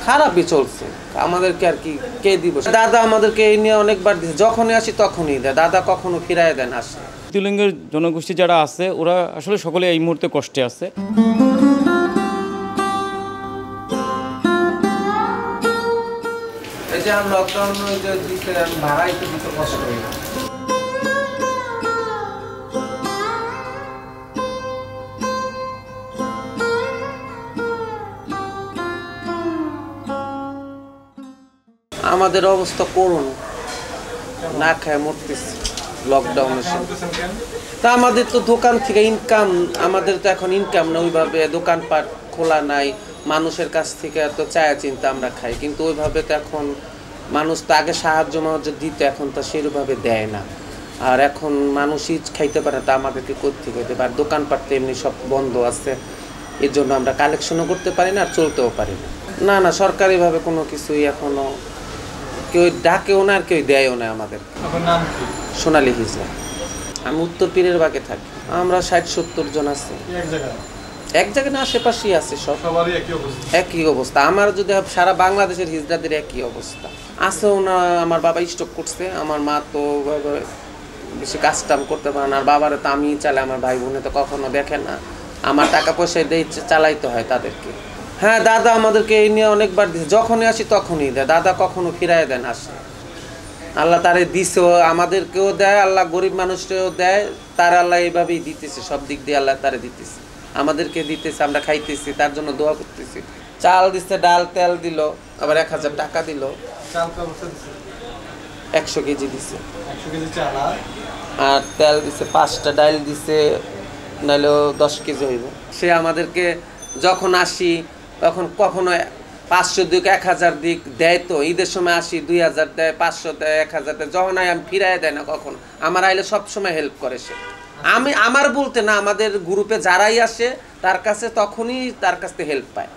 খারাপই চলছে। আমাদেরকে আর কি কে দিব? দাদা আমাদেরকে এই নিয়ে অনেকবার দিয়েছে, যখনই আসি তখনই দেয়, দাদা কখনো ফিরায় দেন আসে। তৃতীয় লিঙ্গের জনগোষ্ঠী যারা আছে ওরা আসলে সকলে এই মুহূর্তে কষ্টে আছে। এই যে লকডাউন দিতে ভাড়া একটু দিতে কষ্ট হয়। আমাদের অবস্থা করুন, না খায় মরতেছি লকডাউনের সময়। তা আমাদের তো দোকান থেকে ইনকাম, আমাদের তো এখন ইনকাম না ওইভাবে, দোকানপাট খোলা নাই, মানুষের কাছ থেকে এত চায়া চিন্তা আমরা খাই, কিন্তু ওইভাবে তো এখন মানুষ তো আগে সাহায্য দিত, এখন তো সেরকমভাবে দেয় না। আর এখন মানুষই খাইতে পারে, তা আমাদেরকে কোথেকে খেতে পারে? দোকানপাট তো এমনি সব বন্ধ আছে, এর জন্য আমরা কালেকশনও করতে পারি না আর চলতেও পারি না। না না, সরকারিভাবে কোনো কিছুই এখনো কেউ ডাকেও না আর কেউ দেয়ও না আমাদের। সোনালী হিজলা। আমি উত্তর পীরের বাগে থাকি। আমরা 60-70 জন আছি। এক জায়গায় না, আশেপাশেই আছে, সব একই অবস্থা। আমার যদি সারা বাংলাদেশের হিজড়াদের একই অবস্থা আছে। না, আমার বাবা স্ট্রোক করছে, আমার মা তো বেশি কাজ টাম করতে পারে না, আর বাবারে তো আমি চালাই, আমার ভাই বোনে তো কখনো দেখে না, আমার টাকা পয়সা দিয়ে চালাইতে হয় তাদেরকে। হ্যাঁ, দাদা আমাদেরকে এই নিয়ে অনেকবার দিয়েছে, যখনই আসি তখনই দেয়, দাদা কখনো ফিরায় দেন আসে। আল্লাহ তারে দিছেও, আমাদেরকেও দেয়, আল্লাহ গরিব মানুষকেও দেয়, তার আল্লাহ এইভাবেই দিতেছে, সব দিক দিয়ে আল্লাহ তারে দিতেছে, আমাদেরকে দিতেছে, আমরা খাইতেছি, তার জন্য দোয়া করতেছি। চাল দিচ্ছে, ডাল তেল দিল, আবার 1000 টাকা দিল। 100 কেজি দিছে, আর তেল দিছে 5টা, ডাল দিছে নাহলেও 10 কেজি হইব। সে আমাদেরকে যখন আসি তখন কখনো 500 দিক 1000 দিক দেয়, তো ঈদের সময় আসি 2000 দেয়, 500 দেয়, 1000 দেয়, যখন আমি ফিরাই দেয় না কখনো। আমার আইলে সবসময় হেল্প করে সে। আমি আমার বলতে না, আমাদের গ্রুপে যারাই আসে তার কাছে তখনই তার কাছ থেকে হেল্প পায়।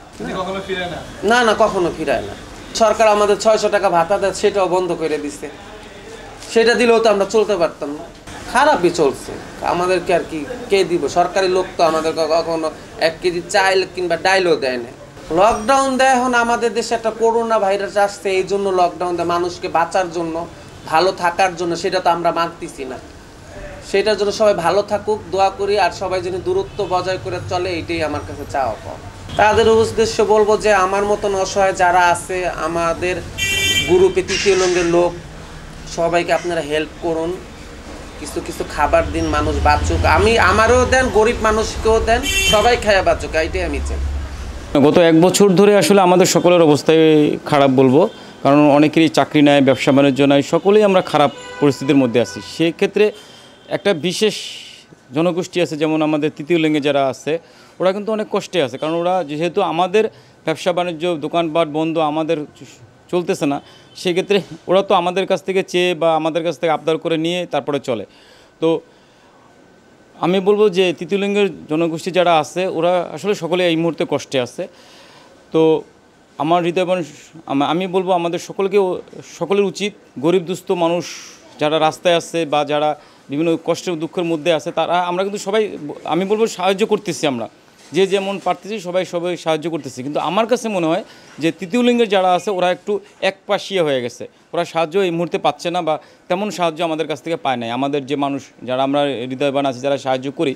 না না, কখনো ফিরায় না। সরকার আমাদের 600 টাকা ভাতা দেয়, সেটাও বন্ধ করে দিছে। সেটা দিলেও তো আমরা চলতে পারতাম না। খারাপই চলছে। আমাদেরকে আর কি কে দিব? সরকারি লোক তো আমাদেরকে কখনো 1 কেজি চাল কিংবা ডাইলও দেয় না। লকডাউন দেয় এখন আমাদের দেশে একটা করোনা ভাইরাস আসছে, এই জন্য লকডাউন দেয়, মানুষকে বাঁচার জন্য, ভালো থাকার জন্য। সেটা তো আমরা মানতেছি না। সেটার জন্য সবাই ভালো থাকুক, দোয়া করি, আর সবাই যেন দূরত্ব বজায় করে চলে, এটাই আমার কাছে চাওয়া পাওয়া। তাদের উদ্দেশ্য বলবো যে আমার মতন অসহায় যারা আছে আমাদের গ্রুপে, তৃতীয় লিঙ্গের লোক, সবাইকে আপনারা হেল্প করুন, কিছু কিছু খাবার দিন, মানুষ বাঁচুক। আমারও দেন, গরিব মানুষকেও দেন, সবাই খায়া বাঁচুক, এইটাই আমি চাই। গত 1 বছর ধরে আসলে আমাদের সকলের অবস্থায় খারাপ বলবো, কারণ অনেকেরই চাকরি নেয়, ব্যবসা বাণিজ্য নেয়, সকলেই আমরা খারাপ পরিস্থিতির মধ্যে আছি। সেক্ষেত্রে একটা বিশেষ জনগোষ্ঠী আছে, যেমন আমাদের তৃতীয় লিঙ্গে যারা আছে, ওরা কিন্তু অনেক কষ্টে আছে, কারণ ওরা যেহেতু আমাদের ব্যবসা বাণিজ্য দোকানপাট বন্ধ, আমাদের চলতেছে না, সেক্ষেত্রে ওরা তো আমাদের কাছ থেকে চেয়ে বা আমাদের কাছ থেকে আবদার করে নিয়ে তারপরে চলে। তো আমি বলবো যে তৃতীয় লিঙ্গের জনগোষ্ঠী যারা আছে ওরা আসলে সকলে এই মুহূর্তে কষ্টে আছে। তো আমার হৃদয়বান আমি বলবো আমাদের সকলের উচিত, গরিব দুস্থ মানুষ যারা রাস্তায় আছে বা যারা বিভিন্ন কষ্টের দুঃখের মধ্যে আছে, আমরা কিন্তু সবাই, আমি বলবো সাহায্য করতেছি, আমরা যে যেমন পারতেছি সবাই সাহায্য করতেছি। কিন্তু আমার কাছে মনে হয় যে তৃতীয় লিঙ্গের যারা আছে ওরা একটু একপাশিয়া হয়ে গেছে, ওরা সাহায্য এই মুহূর্তে পাচ্ছে না বা তেমন সাহায্য আমাদের কাছ থেকে পায় নাই। আমাদের যে মানুষ যারা আমরা হৃদয়বান আছি, যারা সাহায্য করি,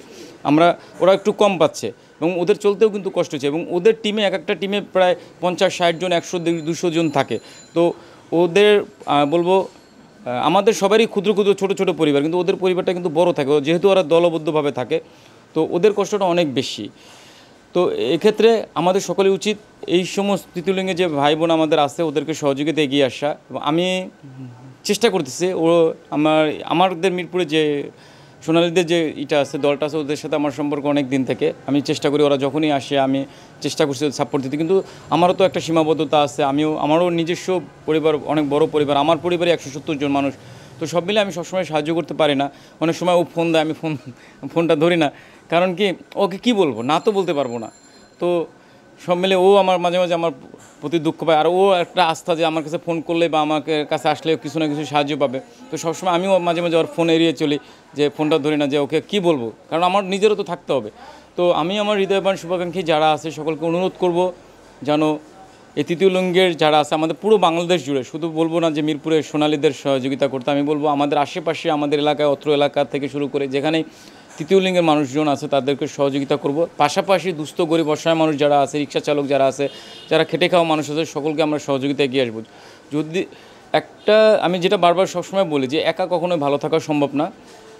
ওরা একটু কম পাচ্ছে, এবং ওদের চলতেও কিন্তু কষ্ট হচ্ছে। এবং ওদের টিমে, এক একটা টিমে প্রায় 50-60 জন, 100-200 জন থাকে। তো ওদের বলবো আমাদের সবারই ক্ষুদ্র ক্ষুদ্র ছোটো ছোটো পরিবার, কিন্তু ওদের পরিবারটা কিন্তু বড় থাকে, যেহেতু ওরা দলবদ্ধভাবে থাকে, তো ওদের কষ্টটা অনেক বেশি। তো এক্ষেত্রে আমাদের সকলের উচিত এই সমস্ত তৃতীয় লিঙ্গে যে ভাই বোন আমাদের আছে ওদেরকে সহযোগিতা এগিয়ে আসা। এবং আমি চেষ্টা করতেছি, আমাদের মিরপুরে যে সোনালীদের যে আছে, দলটা আছে, ওদের সাথে আমার সম্পর্ক অনেক দিন থেকে। আমি চেষ্টা করি, ওরা যখনই আসে আমি চেষ্টা করছি সাপোর্ট দিতে, কিন্তু আমারও তো একটা সীমাবদ্ধতা আছে। আমারও নিজস্ব পরিবার, অনেক বড় পরিবার, আমার পরিবারে 170 জন মানুষ। তো সব মিলে আমি সবসময় সাহায্য করতে পারি না। অনেক সময় ও ফোন দেয়, আমি ফোনটা ধরি না, কারণ কি ওকে কি বলবো, না তো বলতে পারবো না। তো সব মিলে ও আমার মাঝে মাঝে আমার প্রতি দুঃখ পায়, আর ও একটা আস্থা যে আমার কাছে ফোন করলে বা আমাকে কাছে আসলে কিছু না কিছু সাহায্য পাবে। তো সবসময় আমিও মাঝে মাঝে ওর ফোন এড়িয়ে চলি, যে ফোনটা ধরি না, যে ওকে কি বলবো, কারণ আমার নিজেরও তো থাকতে হবে। তো আমি আমার হৃদয়বান শুভাকাঙ্ক্ষী যারা আছে সকলকে অনুরোধ করব যেন এই তৃতীয় লিঙ্গের যারা আছে আমাদের পুরো বাংলাদেশ জুড়ে, শুধু বলবো না যে মিরপুরের সোনালীদের সহযোগিতা করতে, আমি বলবো আমাদের আশেপাশে আমাদের এলাকায় অত্র এলাকা থেকে শুরু করে যেখানে তৃতীয় লিঙ্গের মানুষজন আছে তাদেরকে সহযোগিতা করব। পাশাপাশি দুস্থ গরিব অসহায় মানুষ যারা আছে, রিক্সা চালক যারা আছে, যারা খেটে খাওয়া মানুষ আছে, সকলকে আমরা সহযোগিতা এগিয়ে আসবো। যদি একটা আমি যেটা বারবার সবসময় বলি যে একা কখনোই ভালো থাকা সম্ভব না।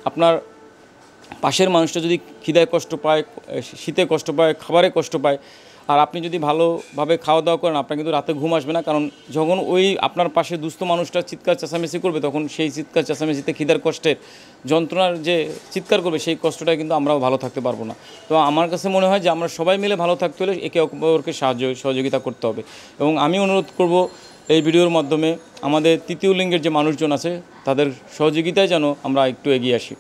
আপনার পাশের মানুষটা যদি খিদায় কষ্ট পায়, শীতে কষ্ট পায়, খাবারে কষ্ট পায়, আর আপনি যদি ভালোভাবে খাওয়া দাওয়া করেন, আপনার কিন্তু রাতে ঘুম আসবে না। কারণ যখন ওই আপনার পাশে দুস্থ মানুষটা চিৎকার চেঁচামেচি করবে, তখন সেই চিৎকার চেঁচামেচিতে খিদার কষ্টের যন্ত্রণার যে চিৎকার করবে, সেই কষ্টটা কিন্তু আমরাও ভালো থাকতে পারবো না। তো আমার কাছে মনে হয় যে আমরা সবাই মিলে ভালো থাকতে হলে একে অপরকে সহযোগিতা করতে হবে। এবং আমি অনুরোধ করব এই ভিডিওর মাধ্যমে আমাদের তৃতীয় লিঙ্গের যে মানুষজন আছে তাদের সহযোগিতায় যেন আমরা একটু এগিয়ে আসি।